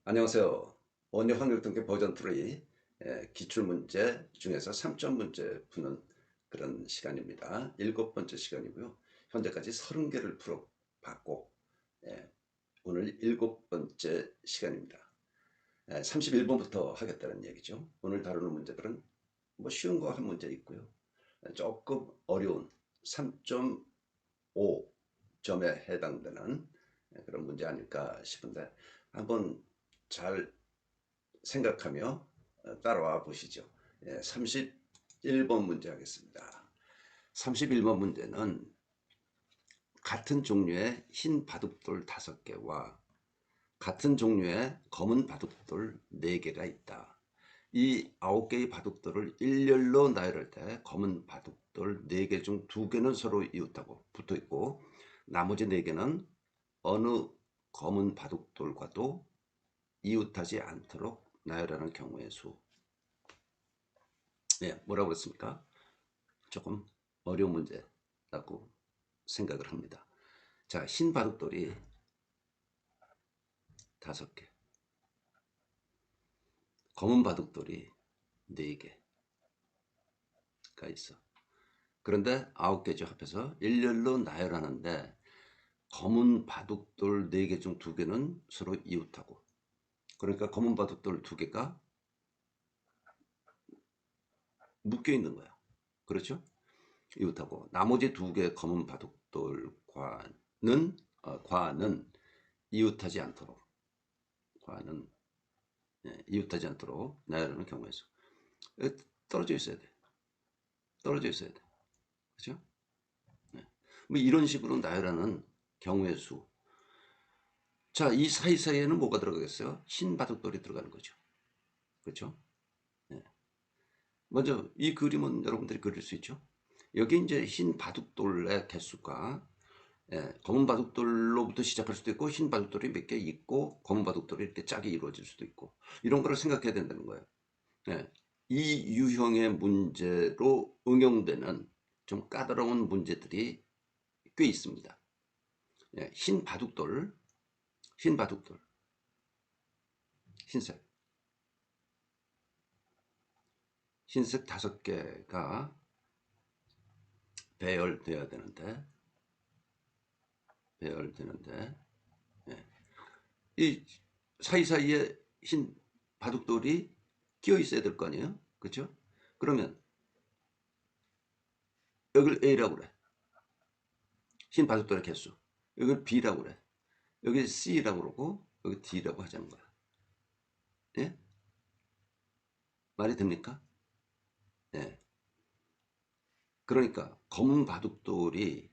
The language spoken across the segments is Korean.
안녕하세요. 원리 확률통계 버전 3 기출문제 중에서 3점 문제 푸는 그런 시간입니다. 7번째 시간이고요. 현재까지 30개를 풀어봤고 오늘 7번째 시간입니다. 31번부터 하겠다는 얘기죠. 오늘 다루는 문제들은 뭐 쉬운 거 한 문제 있고요. 조금 어려운 3.5점에 해당되는 그런 문제 아닐까 싶은데 한번 잘 생각하며 따라와 보시죠. 31번 문제 하겠습니다. 31번 문제는 같은 종류의 흰 바둑돌 5개와 같은 종류의 검은 바둑돌 4개가 있다. 이 9개의 바둑돌을 일렬로 나열할 때 검은 바둑돌 4개 중 2개는 서로 이웃하고 붙어있고 나머지 4개는 어느 검은 바둑돌과도 이웃하지 않도록 나열하는 경우의 수. 뭐라고 그랬습니까? 조금 어려운 문제라고 생각을 합니다. 자, 흰 바둑돌이 5개, 검은 바둑돌이 4개가 있어. 그런데 9개죠. 합해서 일렬로 나열하는데 검은 바둑돌 4개 중 2개는 서로 이웃하고, 그러니까 검은 바둑돌 2개가 묶여 있는 거야. 그렇죠? 이웃하고 나머지 2개 검은 바둑돌과는 이웃하지 않도록 과는 이웃하지 않도록 나열하는 경우에서 떨어져 있어야 돼. 떨어져 있어야 돼. 그렇죠? 뭐 이런 식으로 나열하는 경우의 수. 자, 이 사이사이에는 뭐가 들어가겠어요? 흰 바둑돌이 들어가는 거죠. 그렇죠? 먼저 이 그림은 여러분들이 그릴 수 있죠. 여기 이제 흰 바둑돌의 개수가 검은 바둑돌로부터 시작할 수도 있고 흰 바둑돌이 몇 개 있고 검은 바둑돌이 이렇게 짝이 이루어질 수도 있고 이런 거를 생각해야 된다는 거예요. 이 유형의 문제로 응용되는 좀 까다로운 문제들이 꽤 있습니다. 흰 바둑돌, 흰색 5개가 배열되어야 되는데 이 사이사이에 흰 바둑돌이 끼어 있어야 될 거 아니에요? 그렇죠? 그러면 여기를 A라고 그래. 흰 바둑돌의 개수. 여기를 B라고 그래. 여기 C라고 그러고 여기 D라고 하자는 거야. 예? 말이 됩니까? 예. 그러니까 검은 바둑돌이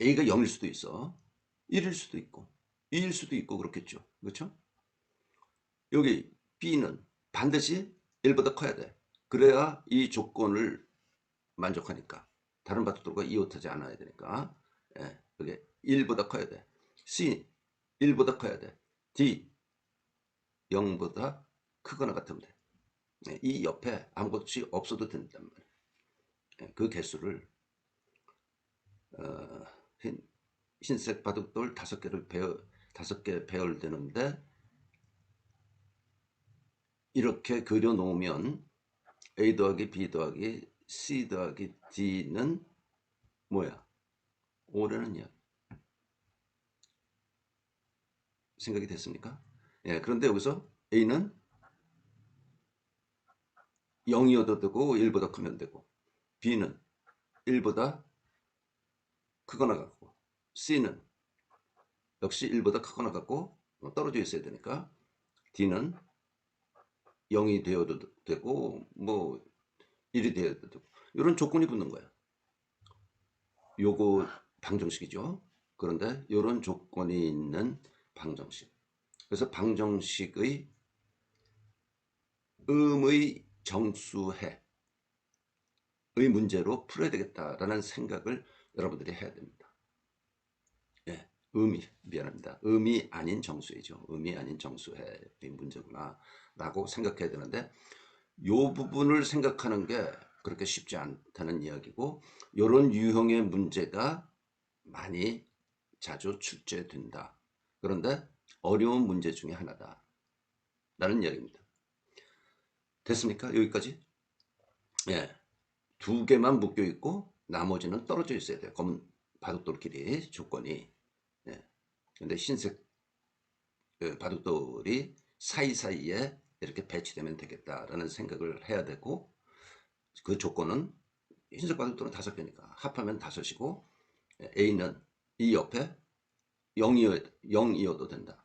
A가 0일 수도 있어. 1일 수도 있고 2일 수도 있고 그렇겠죠. 그렇죠? 여기 B는 반드시 1보다 커야 돼. 그래야 이 조건을 만족하니까. 다른 바둑돌과 이웃하지 않아야 되니까. 여기 1보다 커야 돼. C 1보다 커야 돼. D 0보다 크거나 같으면 돼. 이 옆에 아무것이 없어도 된단 말이야. 그 개수를 흰색 바둑돌 5개 배열되는데 이렇게 그려 놓으면 A 더하기 B 더하기 C 더하기 D는 뭐야? 5라는 이야기. 생각이 됐습니까? 그런데 여기서 A는 0이어도 되고 1보다 크면 되고 B는 1보다 크거나 같고 C는 역시 1보다 크거나 같고 떨어져 있어야 되니까 D는 0이 되어도 되고 뭐 1이 되어도 되고 이런 조건이 붙는 거야. 요거 방정식이죠. 그런데 이런 조건이 있는 방정식. 그래서 방정식의 음의 정수해의 문제로 풀어야 되겠다라는 생각을 여러분들이 해야 됩니다. 미안합니다. 음이 아닌 정수이죠. 음이 아닌 정수해의 문제구나 라고 생각해야 되는데 이 부분을 생각하는 게 그렇게 쉽지 않다는 이야기고 이런 유형의 문제가 많이 자주 출제된다. 그런데 어려운 문제 중에 하나다 라는 이야기입니다. 됐습니까? 여기까지? 예, 두 개만 묶여 있고 나머지는 떨어져 있어야 돼요. 검은 바둑돌끼리 조건이. 예. 근데 흰색 바둑돌이 사이사이에 이렇게 배치되면 되겠다라는 생각을 해야 되고, 그 조건은 흰색 바둑돌은 5개니까 합하면 5이고 A는 이 옆에 0이어도 된다.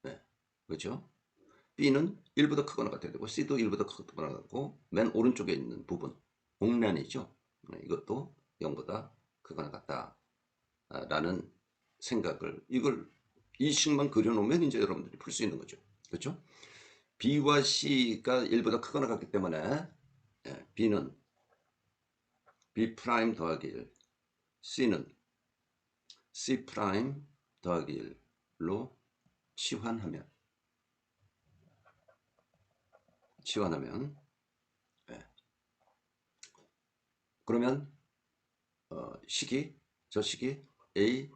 네. 그렇죠? B는 1보다 크거나 같아야 되고 C도 1보다 크거나 같고 맨 오른쪽에 있는 부분 공란이죠. 네. 이것도 0보다 크거나 같다 라는 생각을, 이 식만 그려놓으면 이제 여러분들이 풀 수 있는 거죠. 그렇죠? B와 C가 1보다 크거나 같기 때문에 B는 B' 더하기 1, C는 C' 더하기 1로 치환하면 네. 그러면 저 식이 A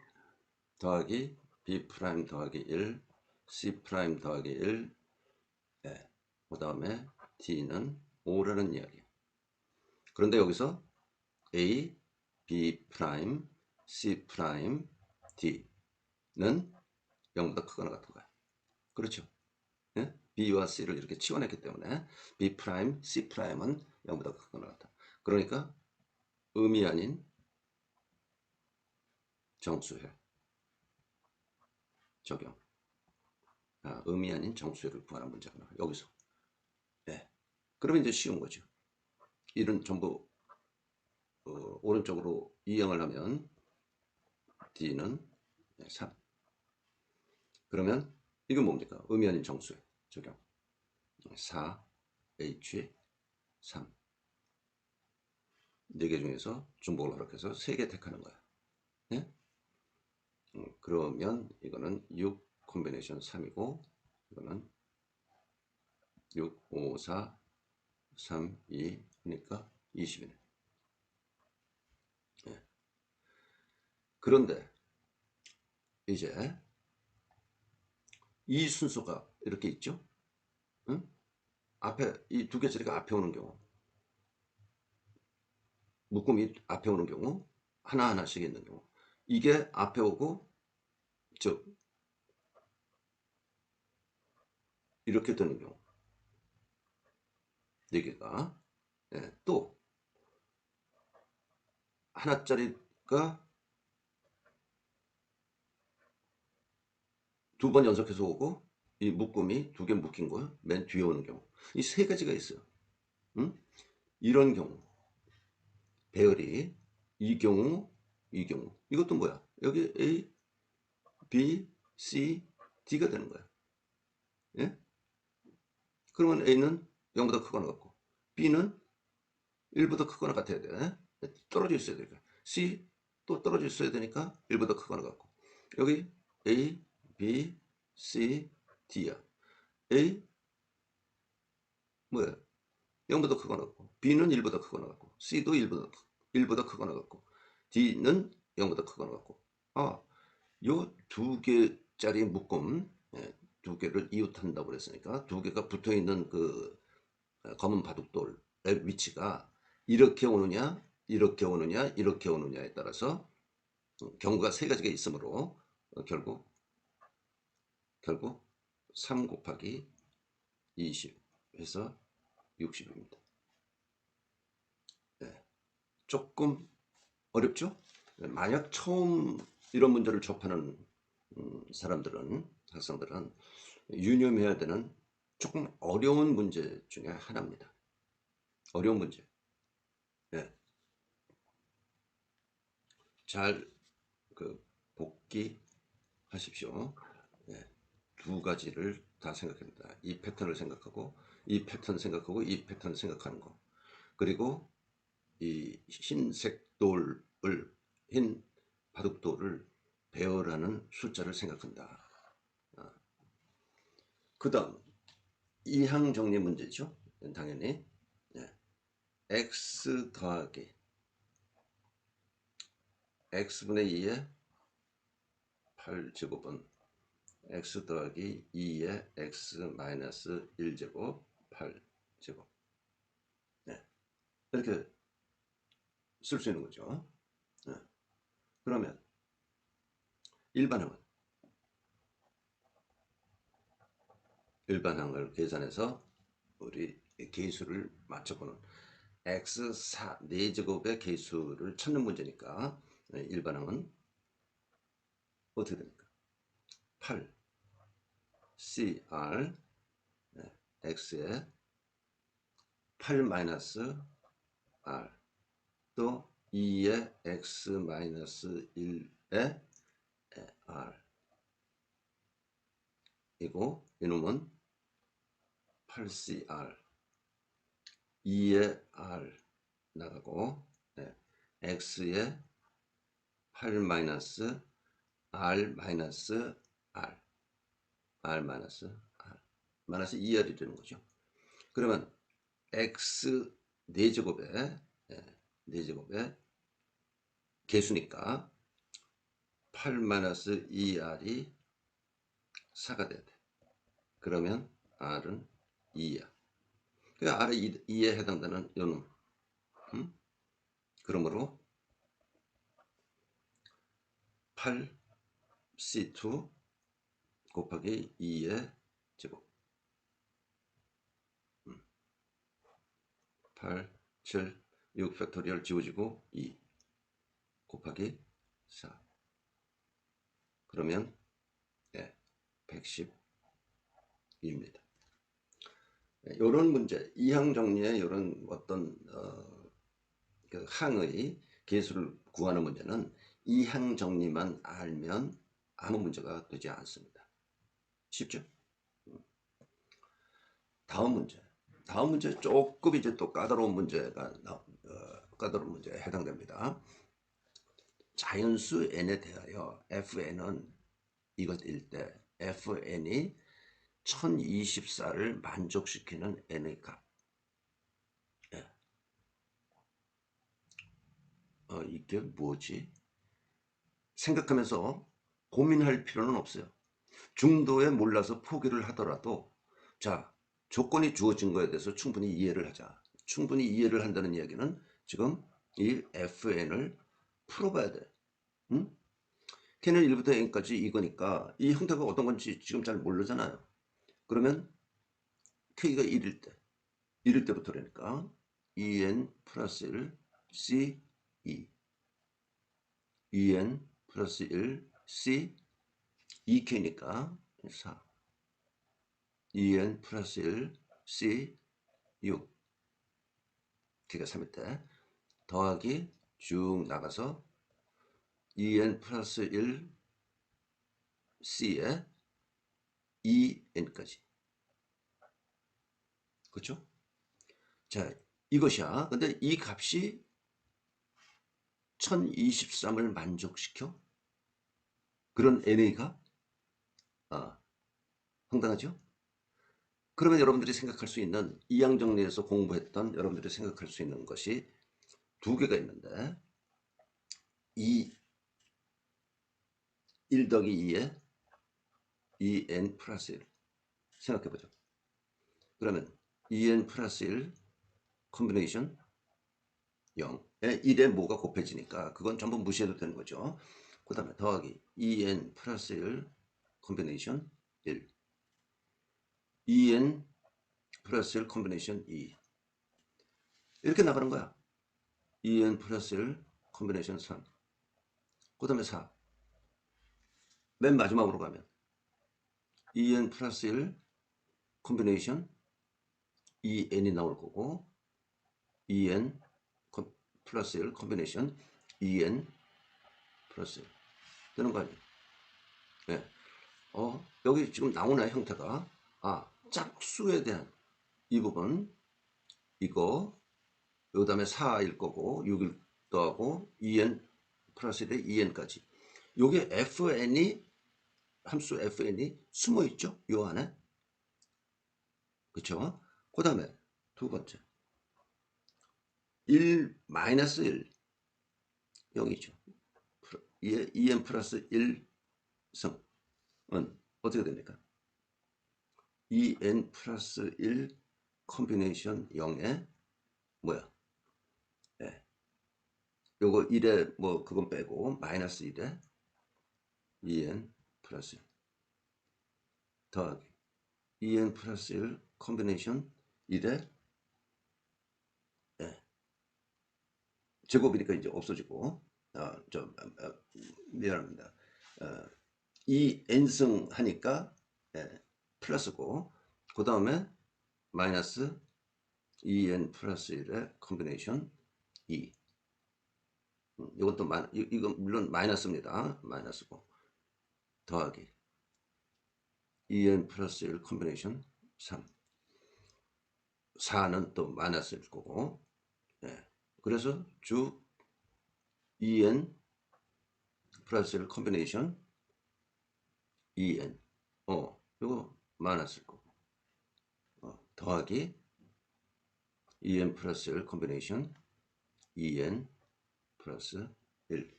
더하기 B' 더하기 1, C' 더하기 1, 네. 그 다음에 D는 5라는 이야기. 그런데 여기서 A, B', C', D는 0보다 크거나 같은 거야. 그렇죠? 예? B와 C를 이렇게 치환했기 때문에 B', C'은 0보다 크거나 같다. 그러니까 음이 아닌 정수해 적용. 음이 아닌 정수해를 구하는 문제구나. 여기서. 네. 그러면 이제 쉬운 거죠. 이런 전부 오른쪽으로 이항을 하면 D는 3. 그러면 이건 뭡니까? 음이 아닌 정수해 적용. 4, H, 3. 4개 중에서 중복을 허락해서 3개 택하는 거야. 네? 그러면 이거는 6 콤비네이션 3이고 이거는 6, 5, 4, 3, 2 하니까 20이네. 네. 그런데 이제 이 순서가 이렇게 있죠. 응? 앞에 이 2개짜리가 앞에 오는 경우, 묶음이 앞에 오는 경우, 하나하나씩 있는 경우, 이게 앞에 오고 즉 이렇게 되는 경우 4개가, 예, 또 하나짜리가 2번 연속해서 오고 이 묶음이 2개 묶인 거 맨 뒤에 오는 경우, 이 3가지가 있어요. 응? 이런 경우 배열이 이 경우 이것도 뭐야? 여기 A, B, C, D가 되는 거야. 예? 그러면 A는 0보다 크거나 같고 B는 1보다 크거나 같아야 돼. 떨어져 있어야 되니까. C 또 떨어져 있어야 되니까 1보다 크거나 같고, 여기 A, B, C, D야. A 뭐야? 0보다 크거나 같고 B는 1보다 크거나 같고 C도 1보다 크거나 같고 D는 0보다 크거나 같고, 요 2개짜리 묶음, 2개를 이웃한다고 그랬으니까 2개가 붙어있는 그 검은 바둑돌의 위치가 이렇게 오느냐 이렇게 오느냐 이렇게 오느냐에 따라서 경우가 3가지가 있으므로 결국 3 곱하기 20 해서 60입니다. 조금 어렵죠? 만약 처음 이런 문제를 접하는 학생들은 유념해야 되는 조금 어려운 문제 중에 하나입니다. 어려운 문제. 네. 잘 복기하십시오. 네. 2가지를 다 생각합니다. 이 패턴을 생각하고 이 패턴 생각하고 이 패턴 생각하는 거. 그리고 이 흰색 돌을, 흰 바둑돌을 배열하는 숫자를 생각한다. 그 다음 이항 정리 문제죠. 당연히 x 더하기 x분의 2의 8제곱은 x 더하기 2의 x 마이너스 1제곱 8제곱. 네. 이렇게 쓸 수 있는 거죠. 네. 그러면 일반항을 계산해서 우리 계수를 맞춰보는 x 4제곱의 계수를 찾는 문제니까 일반항은 어떻게 됩니까? 8 cr x에 8 마이너스 r 또 2의 x 마이너스 1의 r 이고 이놈은 8cr 2의 r 나가고 x에 8 마이너스 r 마이너스 r 마이너스 r 마이너스 2r이 되는 거죠. 그러면 x 4제곱에 4제곱에 개수니까 8 마이너스 2r이 4가 돼야 돼. 그러면 r은 2야. 그 r이 2에 해당되는 요놈. 그러므로 8c2 곱하기 2의 제곱 8, 7, 6 팩토리얼 지워지고 2 곱하기 4 그러면 110입니다. 이런 문제, 이항 정리의 이런 어떤 그 항의 계수를 구하는 문제는 이항 정리만 알면 아무 문제가 되지 않습니다. 쉽죠? 다음 문제 조금 이제 또 까다로운 문제가 까다로운 문제에 해당됩니다. 자연수 n에 대하여 fn은 이것일 때 fn이 1024를 만족시키는 n의 값. 이게 뭐지? 생각하면서 고민할 필요는 없어요. 중도에 몰라서 포기를 하더라도 자, 조건이 주어진 거에 대해서 충분히 이해를 하자. 충분히 이해를 한다는 이야기는 지금 이 fn을 풀어봐야 돼. 응? k는 1부터 n까지 이거니까 이 형태가 어떤 건지 지금 잘 모르잖아요. 그러면 k가 1일 때부터라니까 2n 플러스 1 c 2n 플러스 1 c 2k니까 4 2n 플러스 1 c 6 k가 3일 때 더하기 쭉 나가서 2n 플러스 1 c에 2n까지. 그렇죠? 자, 이것이야. 근데 이 값이 1023을 만족시켜? 그런 NA가 황당하죠? 그러면 여러분들이 생각할 수 있는 이항정리에서 공부했던 여러분들이 생각할 수 있는 것이 두 개가 있는데 1 더하기 2에 2n 플러스 1 생각해보죠. 그러면 2n 플러스 1 콤비네이션 0에 1에 뭐가 곱해지니까 그건 전부 무시해도 되는 거죠. 그 다음에 더하기 2n 플러스 1 콤비네이션 1 2n 플러스 1 콤비네이션 2 이렇게 나가는 거야. 2n 플러스 1 콤비네이션 3 그 다음에 4 맨 마지막으로 가면 2n 플러스 1 콤비네이션 2n이 나올 거고 2n 플러스 1 콤비네이션 2n 플러스 1 되는 거 아니에요? 네. 여기 지금 나오나요? 형태가 짝수에 대한 이 부분 이거 그 다음에 4일 거고 6일 더하고 2n 플러스 1에 2n까지 요게 fn이 함수 fn이 숨어 있죠? 요 안에 그쵸? 그 다음에 두 번째 1 마이너스 1 0이죠. 2n 플러스 1 성은 어떻게 됩니까? 2n 플러스 1 컴비네이션 0에 뭐야? 예. 요거 1에 뭐 그건 빼고 마이너스 1에 2n 플러스 1 더하기 2n 플러스 1 컴비네이션 1에 예. 제곱이니까 이제 없어지고 미안합니다. 2n승 하니까 예, 플러스고 그 다음에 마이너스 2n 플러스 1의 컴비네이션 2 이건 또 이건 물론 마이너스입니다. 마이너스고 더하기 2n 플러스 1 컴비네이션 3 4는 또 마이너스일 거고 예. 그래서 주 2n 플러스 1 컴비네이션 2n 이거 마이너스일 거고 더하기 2n 플러스 1 컴비네이션 2n 플러스 1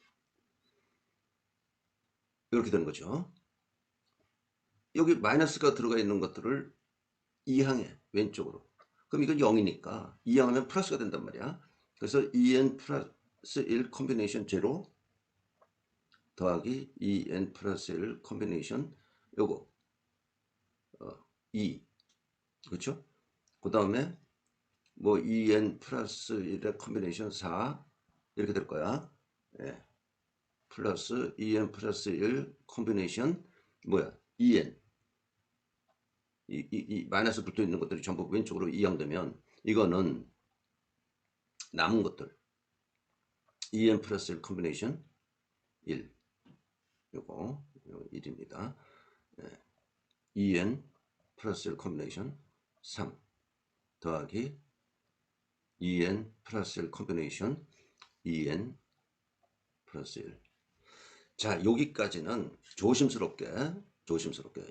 이렇게 되는 거죠. 여기 마이너스가 들어가 있는 것들을 이항해 왼쪽으로. 그럼 이건 0이니까 이항하면 플러스가 된단 말이야. 그래서 2n 플러스 1 컴비네이션 제로 더하기 2n 플러스 1 컴비네이션 요거 2 그렇죠? 그 다음에 뭐 2n 플러스 1의 컴비네이션 4 이렇게 될 거야. 예. 플러스 2n 플러스 1 컴비네이션 뭐야? 2n 이 마이너스 붙어 있는 것들이 전부 왼쪽으로 이항되면 이거는 남은 것들 2n 플러스 1 컴비네이션 1 요거 1입니다. 예. 2n 플러스 1 컴비네이션 3 더하기 2n 플러스 1 컴비네이션 2n 플러스 1. 자, 여기까지는 조심스럽게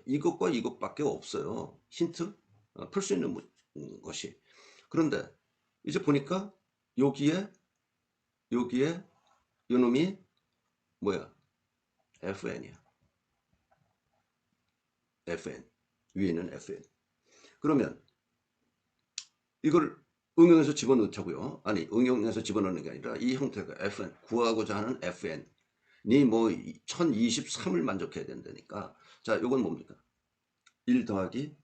이것과 이것밖에 없어요. 힌트 풀 수 있는 것이. 그런데 이제 보니까 여기에 요놈이 뭐야? fn이야. fn 위에는 fn. 그러면 이걸 응용해서 집어넣자고요. 아니 응용해서 집어넣는 게 아니라 이 형태가 fn 구하고자 하는 fn이 뭐 1023을 만족해야 된다니까. 자, 요건 뭡니까? 1 더하기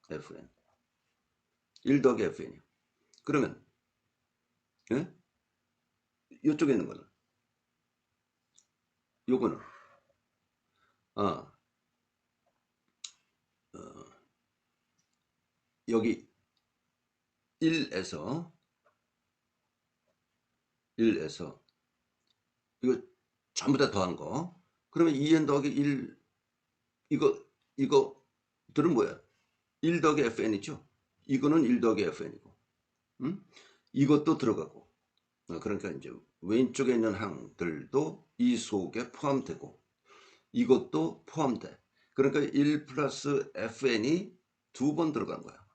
fn 1 더하기 fn이요. 그러면 예? 이쪽에 있는 거는 요거는 여기 1에서 이거 전부 다 더한 거. 그러면 2n 더하기 1 이거들은 뭐야? 1 더하기 fn이죠. 이거는 1 더하기 fn이고 이것도 들어가고 그러니까 이제 왼쪽에 있는 항들도 이 속에 포함되고 이것도 포함돼. 그러니까 1 플러스 fn이 두 번 들어간 거야.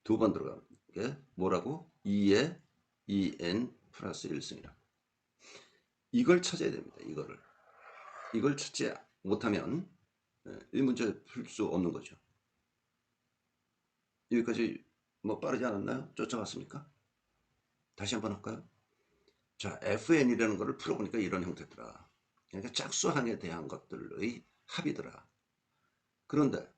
두 번 들어간 게 뭐라고? 2에 2n 플러스 1승이라고. 이걸 찾아야 됩니다. 이걸 찾지 못하면 이 문제 풀 수 없는 거죠. 여기까지 뭐 빠르지 않았나요? 쫓아갔습니까? 다시 한번 할까요? 자, fn이라는 거를 풀어보니까 이런 형태더라. 그러니까 짝수항에 대한 것들의 합이더라. 그런데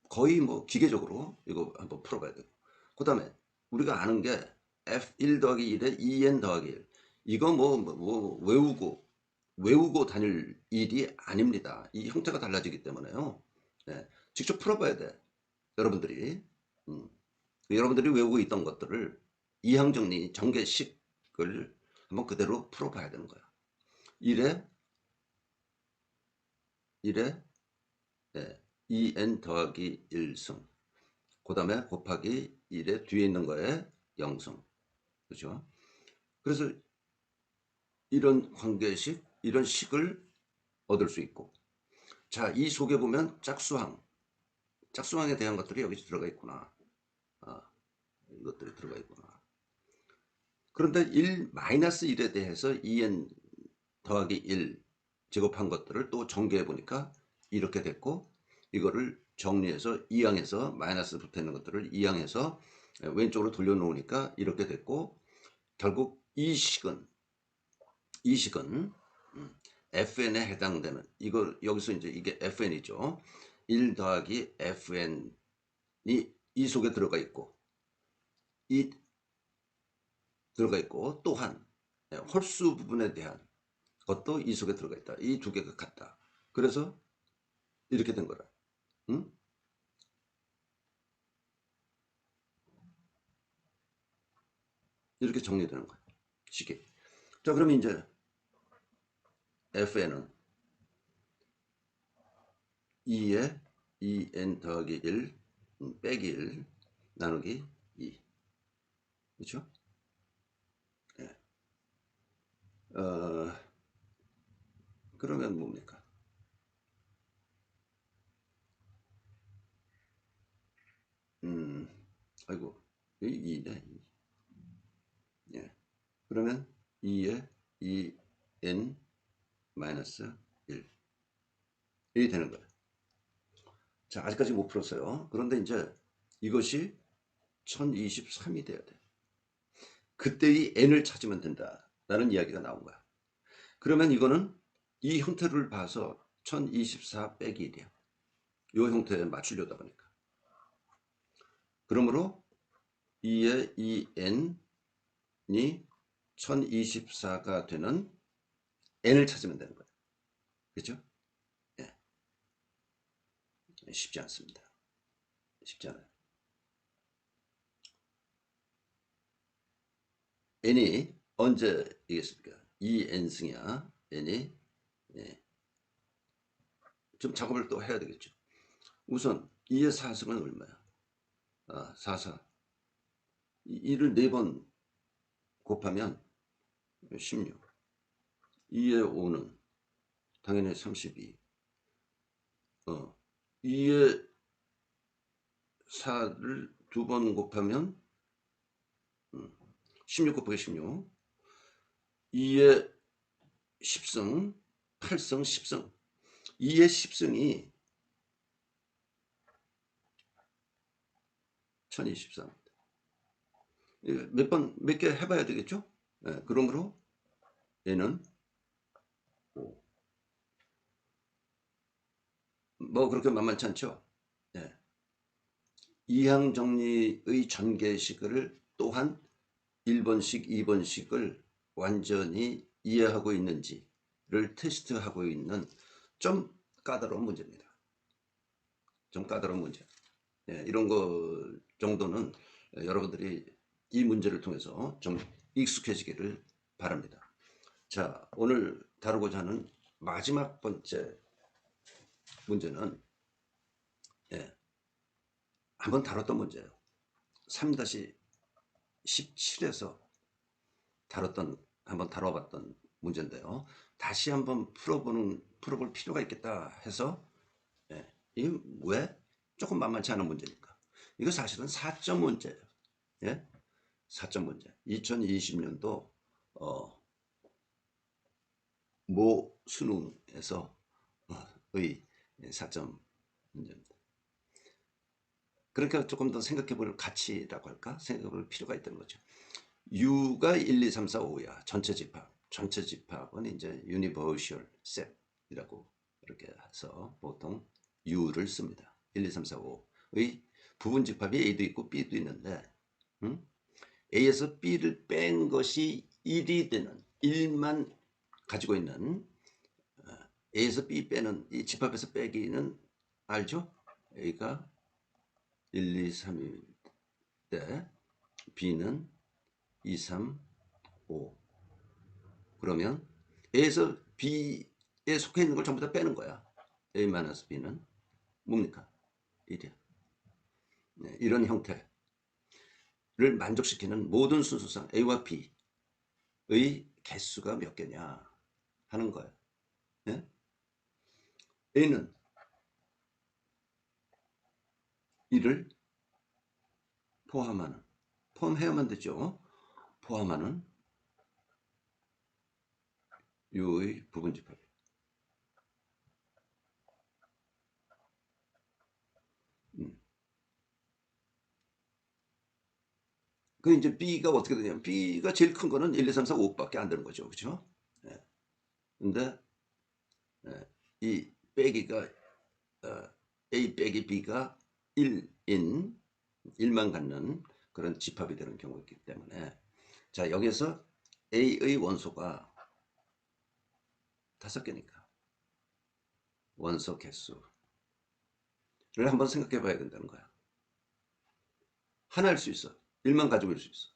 거의 뭐 기계적으로 이거 한번 풀어봐야 되고 그 다음에 우리가 아는 게 f1 더하기 1에 2n 더하기 1 이거 뭐 외우고 다닐 일이 아닙니다. 이 형태가 달라지기 때문에요. 네, 직접 풀어봐야 돼. 여러분들이 여러분들이 외우고 있던 것들을 이항정리 전개식을 한번 그대로 풀어봐야 되는 거야. 1에 네, 2n 더하기 1승 그 다음에 곱하기 1에 뒤에 있는 거에 0승 그렇죠? 그래서 이런 관계식 이런 식을 얻을 수 있고 자, 이 속에 보면 짝수항에 대한 것들이 여기 들어가 있구나. 이것들이 들어가 있구나. 그런데 1-1에 대해서 2n 더하기 1 제곱한 것들을 또 전개해 보니까 이렇게 됐고, 이거를 정리해서 이항해서 마이너스 붙어 있는 것들을 이항해서 왼쪽으로 돌려놓으니까 이렇게 됐고, 결국 이 식은 FN에 해당되는, 이거 여기서 이제 이게 FN이죠. 1 더하기 FN이 이 속에 들어가 있고, 또한 홀수 부분에 대한 것도 이 속에 들어가 있다. 이 두 개가 같다. 그래서 이렇게 된 거라. 응? 이렇게 정리되는 거야. 쉽게. 자, 그러면 이제 FN은 2에 2n 더하기 1 빼기 1 나누기 2. 그렇죠? 네. 그러면 뭡니까? 아이고, 2네. 예. 그러면 2에 2n 마이너스 1. 이 되는 거예요. 자, 아직까지 못 풀었어요. 그런데 이제 이것이 1023이 돼야 돼. 그때의 n을 찾으면 된다. 라는 이야기가 나온 거야. 그러면 이거는 이 형태를 봐서 1024 빼기 1이야. 이 형태에 맞추려다 보니까. 그러므로 2의 2n이 1024가 되는 n을 찾으면 되는 거예요. 그렇죠? 예. 쉽지 않습니다. 쉽지 않아요. n이 언제 이겠습니까? 2n승이야. n이. 예. 좀 작업을 또 해야 되겠죠. 우선 2의 4승은 얼마야? 4, 4. 2를 4번 곱하면 16. 2의 5는 당연히 32. 2의 4를 2번 곱하면 16 곱하기 16. 2의 10승, 8승, 10승. 2의 10승이 1023. 몇 개 해봐야 되겠죠? 네, 그러므로 얘는 5. 뭐 그렇게 만만치 않죠? 네. 이항 정리의 전개식을 또한 1번식, 2번식을 완전히 이해하고 있는지를 테스트하고 있는 좀 까다로운 문제입니다. 좀 까다로운 문제. 네, 이런 거 정도는 여러분들이 이 문제를 통해서 좀 익숙해지기를 바랍니다. 자, 오늘 다루고자 하는 마지막 번째 문제는 한번 다뤘던 문제예요. 3-17에서 한번 다뤄봤던 문제인데요. 다시 한번 풀어볼 필요가 있겠다 해서 이 왜? 조금 만만치 않은 문제니까. 이거 사실은 4점 문제예요. 예? 4점 문제. 2020년도 모 수능에서 의 4점 문제입니다. 그러니까 조금 더 생각해 볼 가치라고 할까? 생각해 볼 필요가 있다는 거죠. U가 1, 2, 3, 4, 5야. 전체 집합. 전체 집합은 이제 Universal Set이라고 이렇게 해서 보통 U를 씁니다. 1, 2, 3, 4, 5의 부분 집합이 A도 있고 B도 있는데 A에서 B를 뺀 것이 1이 되는 1만 가지고 있는 A에서 B 빼는 이 집합에서 빼기는 알죠? A가 1, 2, 3일 때 B는 2, 3, 5. 그러면 A에서 B에 속해 있는 걸 전부 다 빼는 거야. A-B는 뭡니까? 1이야. 네, 이런 형태를 만족시키는 모든 순수상 A와 B의 개수가 몇 개냐 하는 거예요. 네? A는 이를 포함해야만 되죠. 포함하는 U의 부분 집합. 그 이제 B가 어떻게 되냐면 B가 제일 큰 거는 1, 2, 3, 4, 5밖에 안 되는 거죠. 그렇죠? 예. 근데 예, 이 빼기가 어, A 빼기 B가 1인 1만 갖는 그런 집합이 되는 경우가 있기 때문에 자 여기서 A의 원소가 5개니까 원소 개수를 한번 생각해 봐야 된다는 거야. 하나일 수 있어. 1만 가지고 있을 수 있어.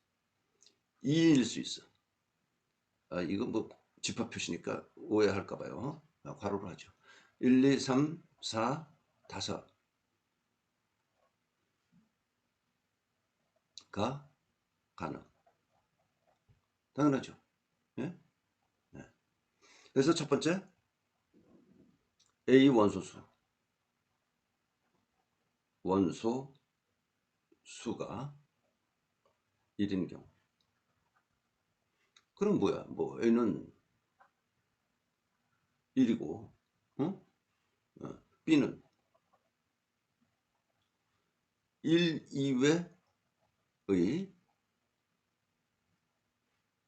2일 수 있어. 이거 뭐 집합 표시니까 오해할까 봐요. 괄호로 하죠. 1, 2, 3, 4, 5가 가능. 당연하죠. 예? 예. 그래서 첫 번째 A 원소수. 원소 수가 1인 경우. 그럼 뭐야? 뭐 A는 1이고 어? B는 1 이외의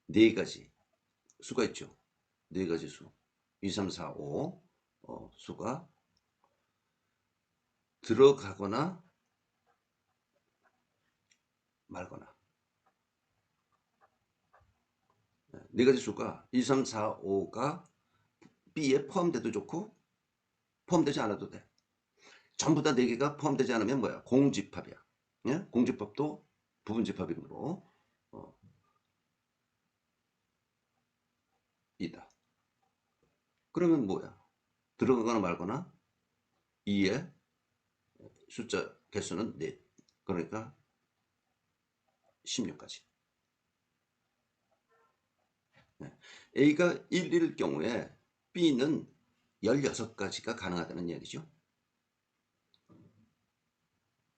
4가지 수가 있죠. 4가지 수. 2, 3, 4, 5 수가 들어가거나 말거나. 4가지 수가 2, 3, 4, 5가 B에 포함돼도 좋고 포함되지 않아도 돼. 전부 다 4개가 포함되지 않으면 뭐야? 공집합이야. 예? 공집합도 부분집합이므로 이다. 그러면 뭐야? 들어가거나 말거나 2의 숫자 개수는 4. 그러니까 16가지. A가 1일 경우에 B는 16가지가 가능하다는 얘기죠.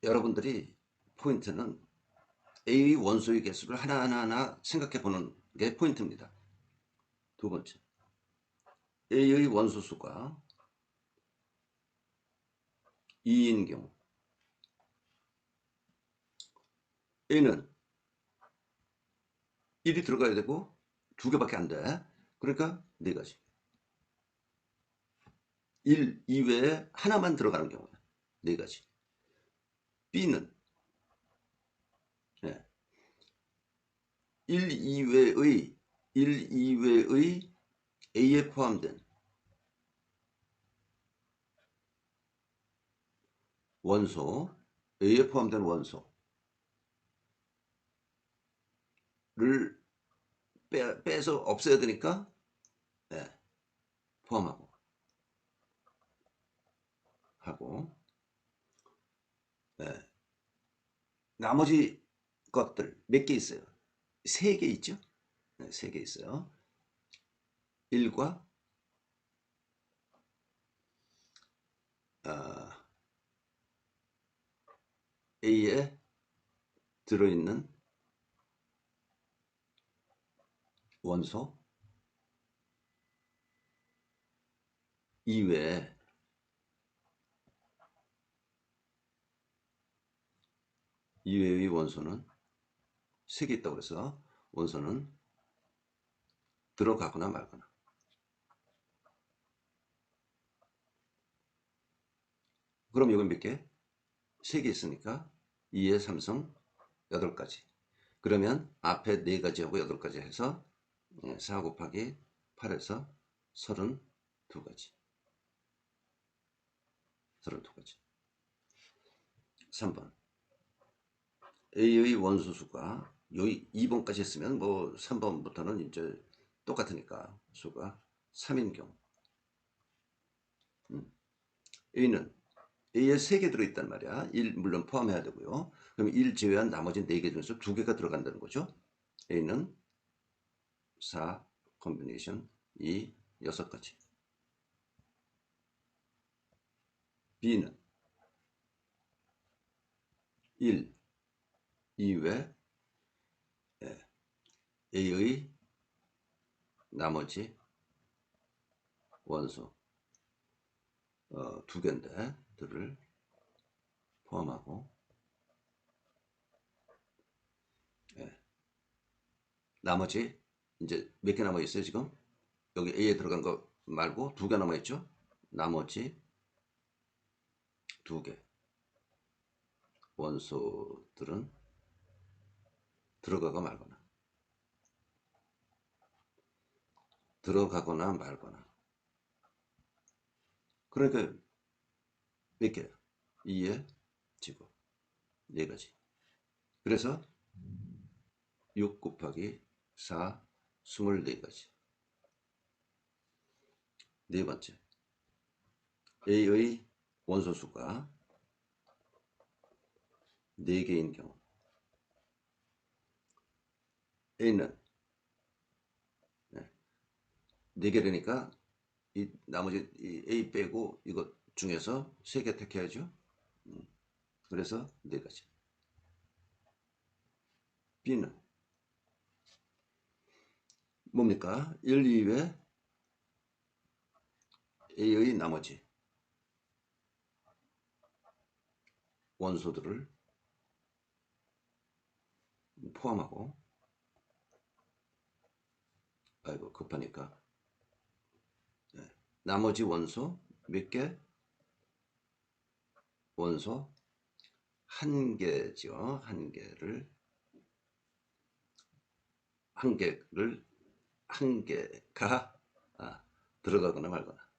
여러분들이 포인트는 A의 원소의 개수를 하나하나 생각해 보는 게 포인트입니다. 두 번째, A의 원소수가 2인 경우 A는 1이 들어가야 되고 2개밖에 안 돼. 그러니까 4가지. 1 이외에 하나만 들어가는 경우야. 4가지. B는 1 이외의 A에 포함된 원소, A에 포함된 원소를 빼서 없애야 되니까 포함하고 하고 나머지 것들 몇 개 있어요? 3개 있죠? 3개 있어요. 1과 A에 들어있는 원소 이외에 이외의 원소는 3개 있다고 해서 원소는 들어가거나 말거나. 그럼 이건 몇 개? 3개 있으니까 2의 3승 8가지. 그러면 앞에 4가지하고 8가지 해서 4 곱하기 8에서 32가지. 32가지. 3번. A의 원소수가 여기 2번까지 했으면 뭐 3번부터는 이제 똑같으니까 수가 3인 경우. A는 A에 3개 들어있단 말이야. 1 물론 포함해야 되고요. 그럼 1 제외한 나머지 4개 중에서 2개가 들어간다는 거죠. A는 4 콤비네이션 2 6가지. B는 1 이외 A의 나머지 원소 2개인데 들을 포함하고 나머지 이제 몇 개 남아 있어요 지금? 여기 A에 들어간 거 말고 2개 남아 있죠? 나머지 2개 원소들은 들어가거나 말거나. 그러니까 몇 개야? 2에 제곱 4가지. 그래서 6 곱하기 4 24가지. 네 번째, A의 원소수가 4개인 경우 A는 4개라니까 이 나머지 이 A 빼고 이것 중에서 3개 택해야죠. 그래서 4가지. B는 뭡니까? 1, 2에 A의 나머지 원소들을 포함하고, 아이고 급하니까 나머지 원소 몇 개? 원소 1개죠. 1개가 들어가거나 말거나.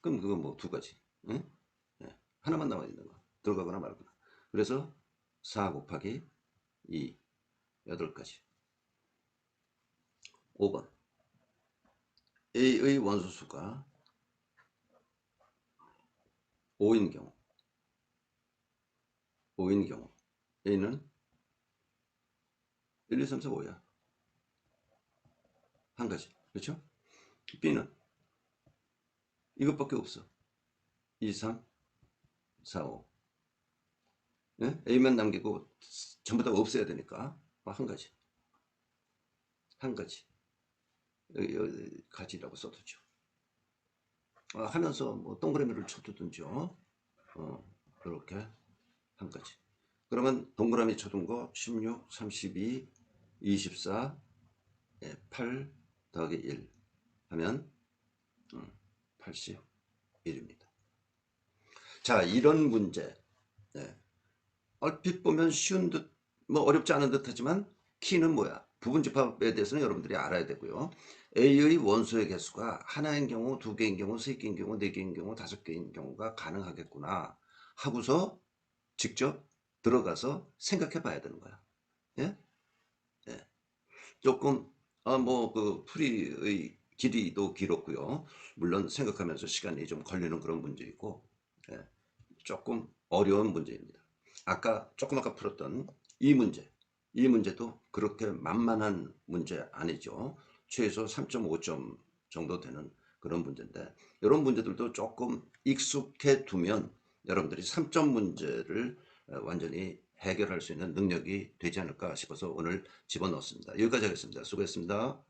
그럼 그거 뭐 2가지. 응? 하나만 남아 있는 거. 들어가거나 말거나. 그래서 4 곱하기 2 8가지. 5번 A의 원소수가 5인 경우 A는 1, 2, 3, 4, 5야. 1가지. 그렇죠? B는 이것밖에 없어. 2, 3, 4, 5. 네? A만 남기고 전부 다 없애야 되니까 1가지. 1가지. 여기 가지라고 써두죠. 하면서 뭐 동그라미를 쳐두든지요. 이렇게 1가지. 그러면 동그라미 쳐둔 거 16, 32, 24, 8 더하기 1 하면 81입니다. 자, 이런 문제 얼핏 보면 쉬운 듯 뭐 어렵지 않은 듯 하지만 키는 뭐야? 부분집합에 대해서는 여러분들이 알아야 되고요. A의 원소의 개수가 하나인 경우, 2개인 경우, 3개인 경우, 4개인 경우, 5개인 경우가 가능하겠구나 하고서 직접 들어가서 생각해 봐야 되는 거야. 예? 예. 조금 뭐 그 풀이의 길이도 길었고요. 물론 생각하면서 시간이 좀 걸리는 그런 문제이고, 조금 어려운 문제입니다. 조금 아까 풀었던 이 문제도 그렇게 만만한 문제 아니죠. 최소 3.5점 정도 되는 그런 문제인데, 이런 문제들도 조금 익숙해 두면 여러분들이 3점 문제를 완전히 해결할 수 있는 능력이 되지 않을까 싶어서 오늘 집어넣었습니다. 여기까지 하겠습니다. 수고했습니다.